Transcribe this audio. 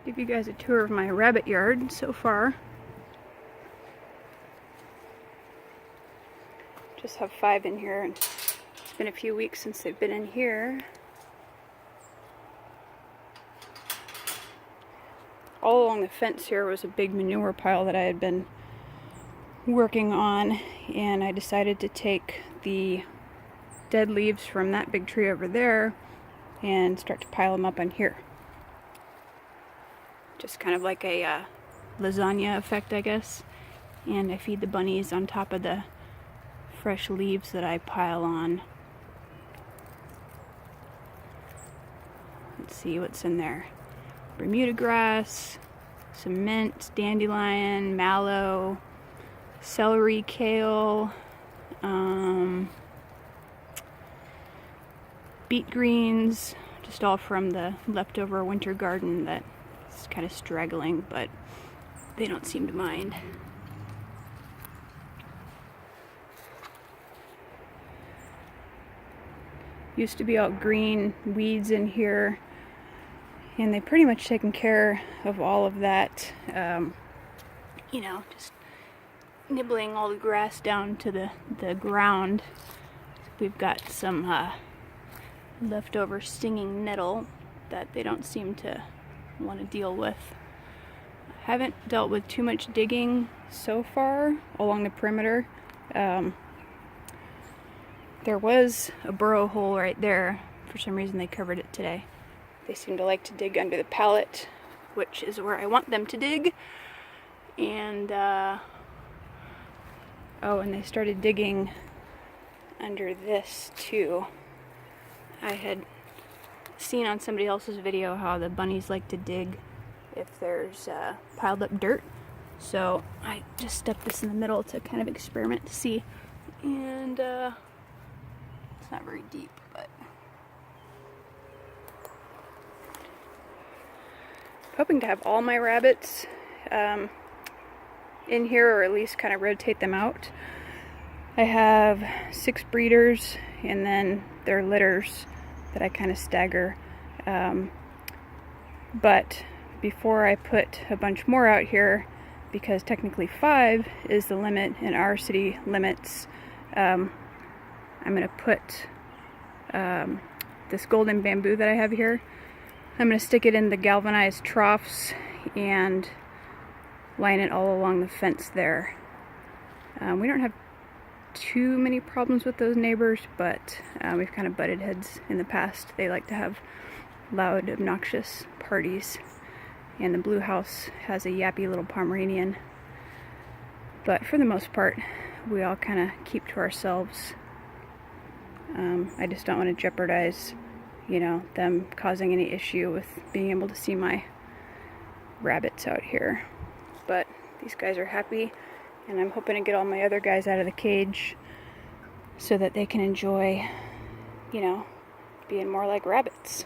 Give you guys a tour of my rabbit yard so far. Just have 5 in here, and it's been a few weeks since they've been in here. All along the fence here was a big manure pile that I had been working on, and I decided to take the dead leaves from that big tree over there and start to pile them up on here. Just kind of like a lasagna effect, I guess. And I feed the bunnies on top of the fresh leaves that I pile on. Let's see what's in there. Bermuda grass, some mint, dandelion, mallow, celery, kale, beet greens, just all from the leftover winter garden that is kind of straggling, but they don't seem to mind. Used to be all green weeds in here, and they've pretty much taken care of all of that, you know, just nibbling all the grass down to the ground. We've got some leftover stinging nettle that they don't seem to want to deal with. I haven't dealt with too much digging so far along the perimeter. There was a burrow hole right there. For some reason they covered it today. They seem to like to dig under the pallet, which is where I want them to dig. And oh, and they started digging under this too. I had seen on somebody else's video how the bunnies like to dig if there's piled up dirt. So I just stuck this in the middle to kind of experiment to see. And it's not very deep, but hoping to have all my rabbits in here, or at least kind of rotate them out. I have 6 breeders, and then their litters that I kind of stagger. But before I put a bunch more out here, because technically 5 is the limit in our city limits, I'm going to put this golden bamboo that I have here. I'm going to stick it in the galvanized troughs and line it all along the fence there. We don't have too many problems with those neighbors, but we've kind of butted heads in the past. They like to have loud, obnoxious parties, and the blue house has a yappy little Pomeranian. But for the most part, we all kind of keep to ourselves. I just don't want to jeopardize, you know, them causing any issue with being able to see my rabbits out here. But these guys are happy, and I'm hoping to get all my other guys out of the cage so that they can enjoy, you know, being more like rabbits.